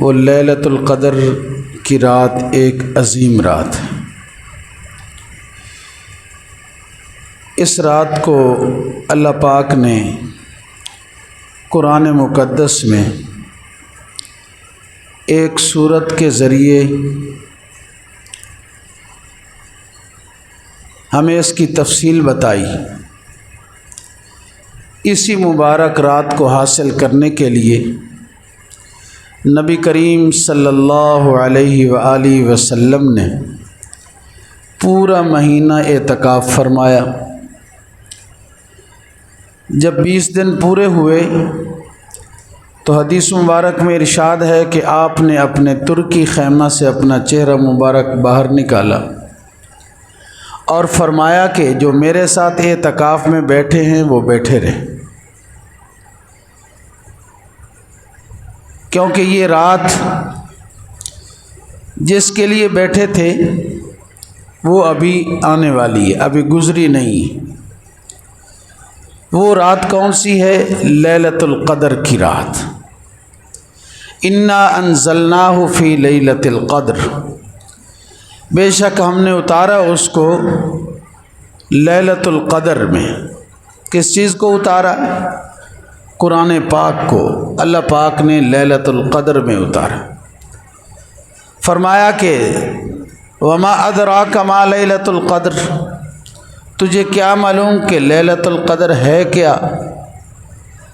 وہ لیلۃ القدر کی رات ایک عظیم رات ہے۔ اس رات کو اللہ پاک نے قرآن مقدس میں ایک سورت کے ذریعے ہمیں اس کی تفصیل بتائی۔ اسی مبارک رات کو حاصل کرنے کے لیے نبی کریم صلی اللہ علیہ وآلہ وسلم نے پورا مہینہ اعتکاف فرمایا۔ جب 20 دن پورے ہوئے تو حدیث مبارک میں ارشاد ہے کہ آپ نے اپنے ترکی خیمہ سے اپنا چہرہ مبارک باہر نکالا اور فرمایا کہ جو میرے ساتھ اعتکاف میں بیٹھے ہیں وہ بیٹھے رہیں، کیونکہ یہ رات جس کے لیے بیٹھے تھے وہ ابھی آنے والی ہے، ابھی گزری نہیں۔ وہ رات کون سی ہے؟ لیلۃ القدر کی رات۔ انا انزلناہ فی لیلۃ القدر، بے شک ہم نے اتارا اس کو لیلۃ القدر میں۔ کس چیز کو اتارا؟ قرآن پاک کو اللہ پاک نے لیلۃ القدر میں اتارا۔ فرمایا کہ وما ادراک ما لیلۃ القدر، تجھے کیا معلوم کہ لیلۃ القدر ہے کیا؟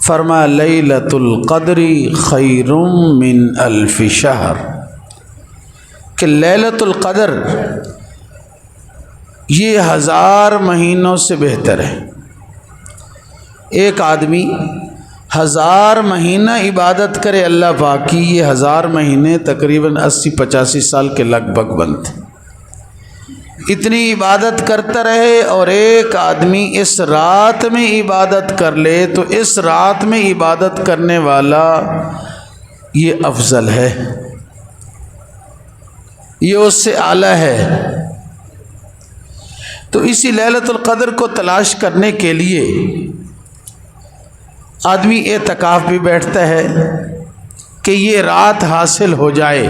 فرمایا لیلۃ القدر خیر من الف شہر، کہ لیلۃ القدر یہ 1000 مہینوں سے بہتر ہے۔ ایک آدمی 1000 مہینہ عبادت کرے اللہ پاک کی، یہ 1000 مہینے تقریباً 80-85 سال کے لگ بھگ بنتے۔ اتنی عبادت کرتا رہے اور ایک آدمی اس رات میں عبادت کر لے تو اس رات میں عبادت کرنے والا یہ افضل ہے، یہ اس سے اعلیٰ ہے۔ تو اسی لیلۃ القدر کو تلاش کرنے کے لیے آدمی اعتکاف بھی بیٹھتا ہے کہ یہ رات حاصل ہو جائے۔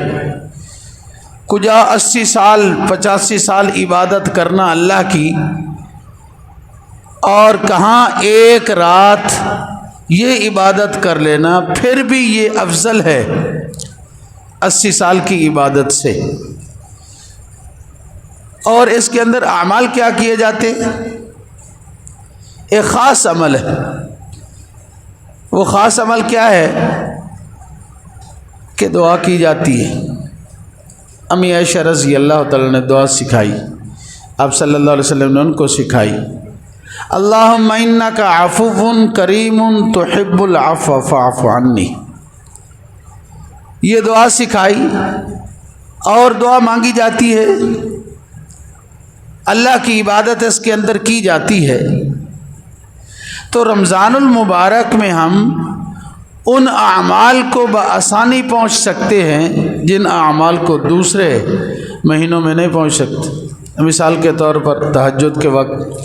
کجا 80 سال 85 سال عبادت کرنا اللہ کی، اور کہاں ایک رات یہ عبادت کر لینا، پھر بھی یہ افضل ہے 80 سال کی عبادت سے۔ اور اس کے اندر اعمال کیا کیے جاتے؟ ایک خاص عمل ہے۔ وہ خاص عمل کیا ہے؟ کہ دعا کی جاتی ہے۔ امی عائشہ رضی اللہ تعالیٰ نے دعا سکھائی، آپ صلی اللہ علیہ وسلم نے ان کو سکھائی، اللہم انک عفو کریم تحب العفو فاعف عنی۔ یہ دعا سکھائی اور دعا مانگی جاتی ہے، اللہ کی عبادت اس کے اندر کی جاتی ہے۔ تو رمضان المبارک میں ہم ان اعمال کو بآسانی پہنچ سکتے ہیں جن اعمال کو دوسرے مہینوں میں نہیں پہنچ سکتے۔ مثال کے طور پر تہجد کے وقت،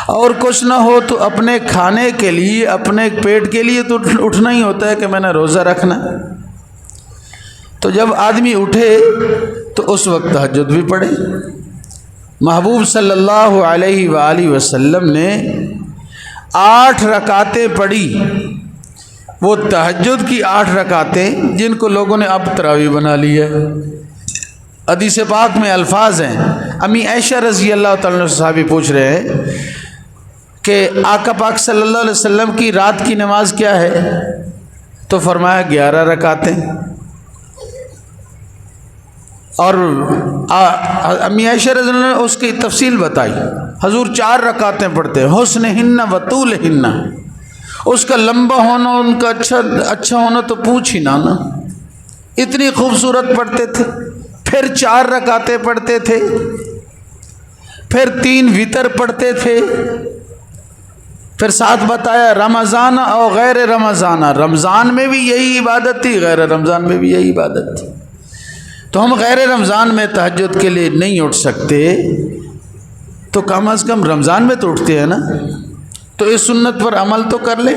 اور کچھ نہ ہو تو اپنے کھانے کے لیے، اپنے پیٹ کے لیے تو اٹھنا ہی ہوتا ہے کہ میں نے روزہ رکھنا۔ تو جب آدمی اٹھے تو اس وقت تہجد بھی پڑھے۔ محبوب صلی اللہ علیہ وآلہ وسلم نے 8 رکعتیں پڑھی، وہ تہجد کی 8 رکعتیں جن کو لوگوں نے اب تراویح بنا لی ہے۔ حدیث پاک میں الفاظ ہیں، امی عائشہ رضی اللہ تعالیٰ عنہ صحابی پوچھ رہے ہیں کہ آقا پاک صلی اللہ علیہ وسلم کی رات کی نماز کیا ہے؟ تو فرمایا 11 رکعتیں۔ اور امی عائشہ رضی اللہ عنہ نے اس کی تفصیل بتائی، حضور 4 رکعتیں پڑھتے، حسنہن و طولہن، اس کا لمبا ہونا، ان کا اچھا ہونا تو پوچھ ہی نہ، اتنی خوبصورت پڑھتے تھے۔ پھر 4 رکعتیں پڑھتے تھے، پھر 3 وتر پڑھتے تھے، پھر ساتھ بتایا رمضان او غیر رمضان، رمضان میں بھی یہی عبادت تھی، غیر رمضان میں بھی یہی عبادت تھی۔ تو ہم غیر رمضان میں تہجد کے لیے نہیں اٹھ سکتے تو کم از کم رمضان میں تو اٹھتے ہیں نا، تو اس سنت پر عمل تو کر لیں۔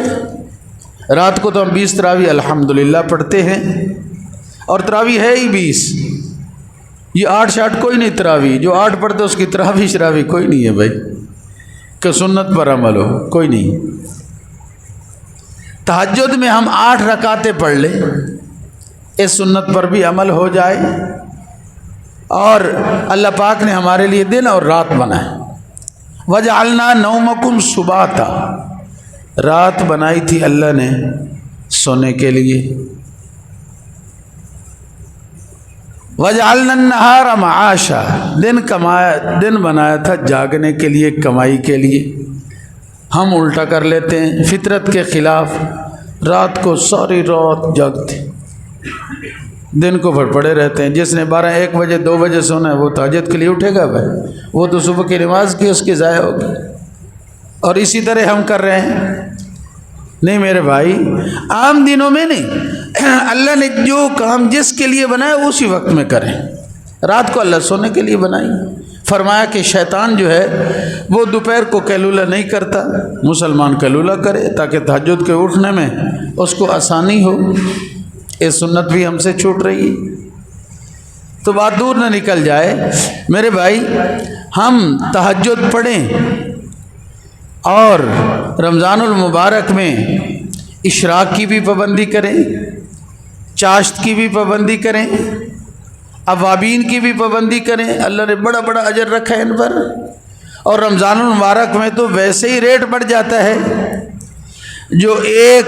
رات کو تو ہم 20 تراویح الحمدللہ پڑھتے ہیں، اور تراوی ہے ہی 20. یہ 8 شاٹ کوئی نہیں تراوی، جو 8 پڑھتے اس کی تراوی شراوی کوئی نہیں ہے بھائی کہ سنت پر عمل ہو، کوئی نہیں. تہجد میں ہم 8 رکعتیں پڑھ لیں، اس سنت پر بھی عمل ہو جائے. اور اللہ پاک نے ہمارے لیے دن اور رات بنائے. وجعلنا نومکم سباتا، رات بنائی تھی اللہ نے سونے کے لیے. وجعلنا النہار معاشا، دن بنایا تھا جاگنے کے لیے، کمائی کے لیے. ہم الٹا کر لیتے ہیں فطرت کے خلاف، رات کو ساری رات جاگتے، دن کو بھر پڑے رہتے ہیں. جس نے 12 1 بجے 2 بجے سونا ہے وہ تہجد کے لیے اٹھے گا بھائی، وہ تو صبح کی نماز کی اس کی ضائع ہوگی. اور اسی طرح ہم کر رہے ہیں. نہیں میرے بھائی، عام دنوں میں نہیں، اللہ نے جو کام جس کے لیے بنایا اسی وقت میں کریں. رات کو اللہ سونے کے لیے بنائی. فرمایا کہ شیطان جو ہے وہ دوپہر کو قیلولہ نہیں کرتا، مسلمان قیلولہ کرے تاکہ تہجد کے اٹھنے میں اس کو آسانی ہو. یہ سنت بھی ہم سے چھوٹ رہی ہے. تو بات دور نہ نکل جائے میرے بھائی، ہم تہجد پڑھیں اور رمضان المبارک میں اشراق کی بھی پابندی کریں، چاشت کی بھی پابندی کریں، اوابین کی بھی پابندی کریں. اللہ نے بڑا بڑا اجر رکھا ہے ان پر. اور رمضان المبارک میں تو ویسے ہی ریٹ بڑھ جاتا ہے. جو ایک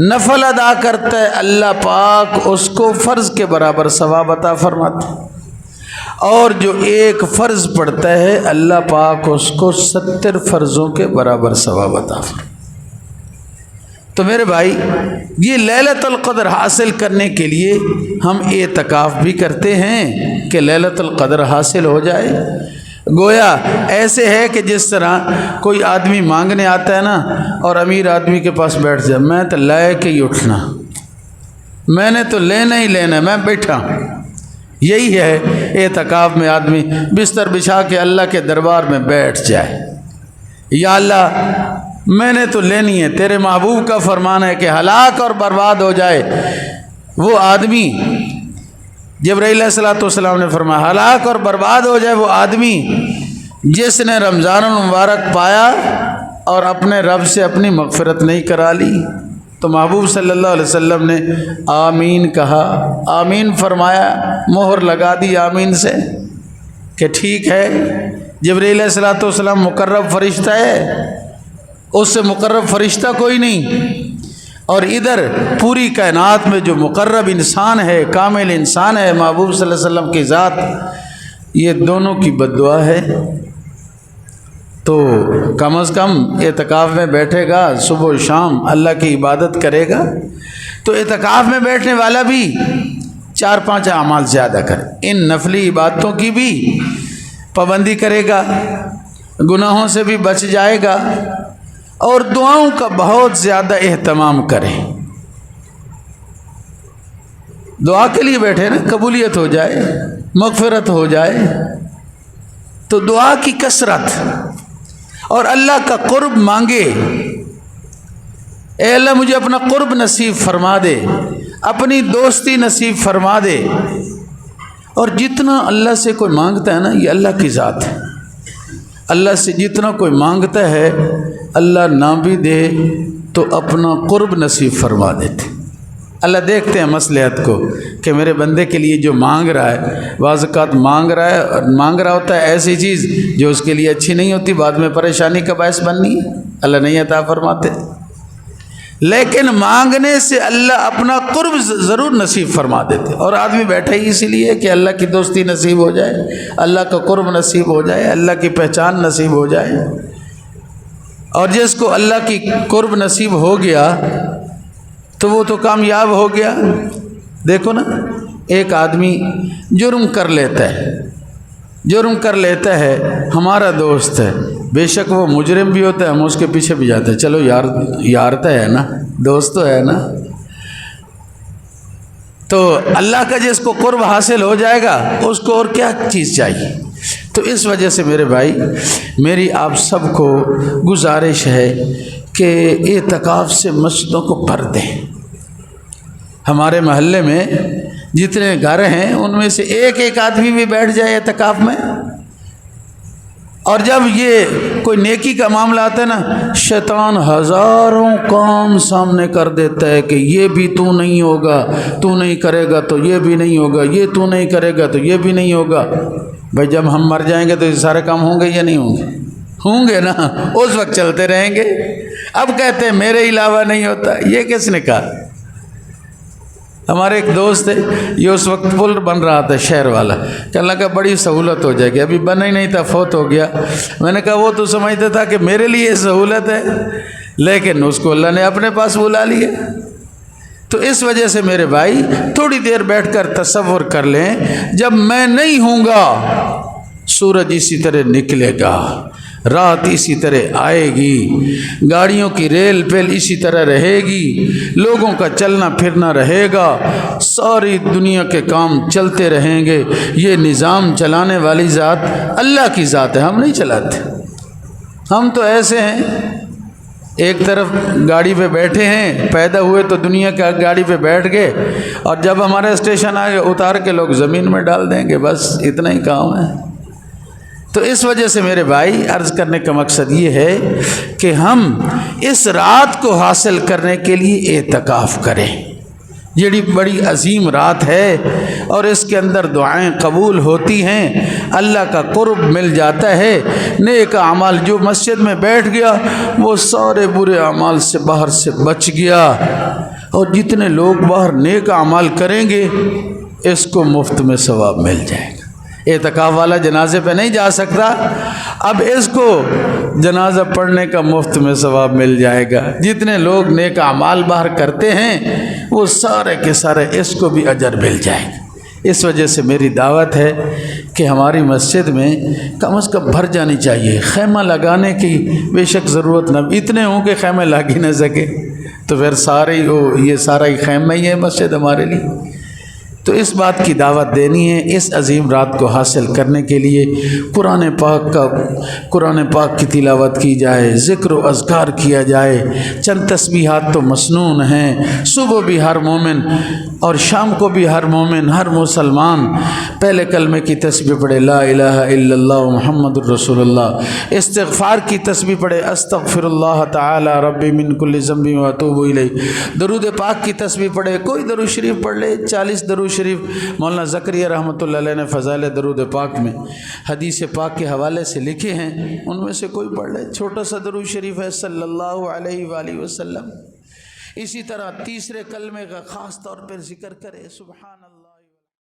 نفل ادا کرتا ہے اللہ پاک اس کو فرض کے برابر ثواب عطا فرماتا ہے، اور جو ایک فرض پڑھتا ہے اللہ پاک اس کو 70 فرضوں کے برابر ثواب عطا فرماتا. تو میرے بھائی، یہ لیلۃ القدر حاصل کرنے کے لیے ہم اعتکاف بھی کرتے ہیں کہ لیلۃ القدر حاصل ہو جائے. گویا ایسے ہے کہ جس طرح کوئی آدمی مانگنے آتا ہے نا اور امیر آدمی کے پاس بیٹھ جائے، میں تو لے کے ہی اٹھنا، میں نے تو لینا ہی لینا، میں بیٹھا. یہی ہے اعتکاف میں آدمی بستر بچھا کے اللہ کے دربار میں بیٹھ جائے. یا اللہ میں نے تو لینی ہے، تیرے محبوب کا فرمان ہے کہ ہلاک اور برباد ہو جائے وہ آدمی. جبرائیل علیہ الصلوۃ والسلام نے فرمایا ہلاک اور برباد ہو جائے وہ آدمی جس نے رمضان المبارک پایا اور اپنے رب سے اپنی مغفرت نہیں کرا لی. تو محبوب صلی اللہ علیہ وسلم نے آمین کہا، آمین فرمایا، مہر لگا دی آمین سے کہ ٹھیک ہے. جبرائیل علیہ الصلوۃ والسلام مقرب فرشتہ ہے، اس سے مقرب فرشتہ کوئی نہیں. اور ادھر پوری کائنات میں جو مقرب انسان ہے، کامل انسان ہے، محبوب صلی اللہ علیہ وسلم کی ذات، یہ دونوں کی بد دعا ہے. تو کم از کم اعتکاف میں بیٹھے گا، صبح و شام اللہ کی عبادت کرے گا. تو اعتکاف میں بیٹھنے والا بھی 4-5 اعمال زیادہ کرے، ان نفلی عبادتوں کی بھی پابندی کرے گا، گناہوں سے بھی بچ جائے گا، اور دعاؤں کا بہت زیادہ اہتمام کریں. دعا کے لیے بیٹھے نا، قبولیت ہو جائے، مغفرت ہو جائے. تو دعا کی کثرت اور اللہ کا قرب مانگے. اے اللہ مجھے اپنا قرب نصیب فرما دے، اپنی دوستی نصیب فرما دے. اور جتنا اللہ سے کوئی مانگتا ہے نا، یہ اللہ کی ذات ہے. اللہ سے جتنا کوئی مانگتا ہے اللہ نہ بھی دے تو اپنا قرب نصیب فرما دیتے. اللہ دیکھتے ہیں مصلحت کو کہ میرے بندے کے لیے جو مانگ رہا ہے، بعض اوقات مانگ رہا ہوتا ہے ایسی چیز جو اس کے لیے اچھی نہیں ہوتی، بعد میں پریشانی کا باعث بننی ہے، اللہ نہیں عطا فرماتے. لیکن مانگنے سے اللہ اپنا قرب ضرور نصیب فرما دیتے. اور آدمی بیٹھا ہی اسی لیے کہ اللہ کی دوستی نصیب ہو جائے، اللہ کا قرب نصیب ہو جائے، اللہ کی پہچان نصیب ہو جائے. اور جس کو اللہ کی قرب نصیب ہو گیا تو وہ تو کامیاب ہو گیا. دیکھو نا، ایک آدمی جرم کر لیتا ہے، ہمارا دوست ہے، بے شک وہ مجرم بھی ہوتا ہے، ہم اس کے پیچھے بھی جاتے ہیں، چلو یار تو ہے نا، دوست تو ہے نا. تو اللہ کا جس کو قرب حاصل ہو جائے گا اس کو اور کیا چیز چاہیے. تو اس وجہ سے میرے بھائی، میری آپ سب کو گزارش ہے کہ اعتکاف سے مسجدوں کو بھر دیں. ہمارے محلے میں جتنے گھر ہیں ان میں سے ایک ایک آدمی بھی بیٹھ جائے اعتکاف میں، اور جب یہ کوئی نیکی کا معاملہ آتا ہے نا، شیطان ہزاروں کام سامنے کر دیتا ہے کہ یہ بھی تو نہیں ہوگا، تو نہیں کرے گا تو یہ بھی نہیں ہوگا، یہ تو نہیں کرے گا تو یہ بھی نہیں ہوگا۔ بھائی جب ہم مر جائیں گے تو یہ سارے کام ہوں گے یا نہیں ہوں گے؟ ہوں گے نا، اس وقت چلتے رہیں گے۔ اب کہتے ہیں میرے علاوہ نہیں ہوتا، یہ کس نے کہا؟ ہمارے ایک دوست ہے، یہ اس وقت پل بن رہا تھا شہر والا، کہ اللہ کا بڑی سہولت ہو جائے گی، ابھی بنا ہی نہیں تھا، فوت ہو گیا۔ میں نے کہا وہ تو سمجھتا تھا کہ میرے لیے سہولت ہے، لیکن اس کو اللہ نے اپنے پاس بلا لیا۔ تو اس وجہ سے میرے بھائی تھوڑی دیر بیٹھ کر تصور کر لیں، جب میں نہیں ہوں گا سورج اسی طرح نکلے گا، رات اسی طرح آئے گی، گاڑیوں کی ریل پیل اسی طرح رہے گی، لوگوں کا چلنا پھرنا رہے گا، ساری دنیا کے کام چلتے رہیں گے۔ یہ نظام چلانے والی ذات اللہ کی ذات ہے، ہم نہیں چلاتے۔ ہم تو ایسے ہیں، ایک طرف گاڑی پہ بیٹھے ہیں، پیدا ہوئے تو دنیا کا گاڑی پہ بیٹھ گئے، اور جب ہمارا اسٹیشن آئے اتار کے لوگ زمین میں ڈال دیں گے، بس اتنا ہی کام ہے۔ تو اس وجہ سے میرے بھائی عرض کرنے کا مقصد یہ ہے کہ ہم اس رات کو حاصل کرنے کے لیے اعتکاف کریں، یہ بڑی عظیم رات ہے، اور اس کے اندر دعائیں قبول ہوتی ہیں، اللہ کا قرب مل جاتا ہے۔ نیک اعمال، جو مسجد میں بیٹھ گیا وہ سارے برے اعمال سے باہر سے بچ گیا، اور جتنے لوگ باہر نیک اعمال کریں گے اس کو مفت میں ثواب مل جائے گا۔ اعتکاف والا جنازے پہ نہیں جا سکتا، اب اس کو جنازہ پڑھنے کا مفت میں ثواب مل جائے گا۔ جتنے لوگ نیک اعمال باہر کرتے ہیں وہ سارے کے سارے اس کو بھی اجر مل جائے گا۔ اس وجہ سے میری دعوت ہے کہ ہماری مسجد میں کم از کم بھر جانی چاہیے۔ خیمہ لگانے کی بے شک ضرورت نہ، اتنے ہوں کہ خیمہ لگ ہی نہ سکے تو پھر سارے یہ سارا ہی خیمہ ہی ہے مسجد ہمارے لیے۔ تو اس بات کی دعوت دینی ہے، اس عظیم رات کو حاصل کرنے کے لیے قرآن پاک کی تلاوت کی جائے، ذکر و اذکار کیا جائے، چند تسبیحات تو مسنون ہیں۔ صبح بھی ہر مومن اور شام کو بھی ہر مومن، ہر مسلمان پہلے کلمے کی تسبیح پڑھے، لا الہ الا اللہ محمد الرسول اللہ، استغفار کی تسبیح پڑھے، استغفر اللہ تعالی ربی من کل ذنب واتوب الیہ، درود پاک کی تسبیح پڑھے، کوئی درود شریف پڑھ لے، 40 درود شریف مولانا زکریا رحمۃ اللہ علیہ نے فضائل درود پاک میں حدیث پاک کے حوالے سے لکھے ہیں، ان میں سے کوئی پڑھ لے، چھوٹا سا درود شریف ہے صلی اللہ علیہ وآلہ وسلم۔ اسی طرح تیسرے کلمے کا خاص طور پر ذکر کرے، سبحان اللہ۔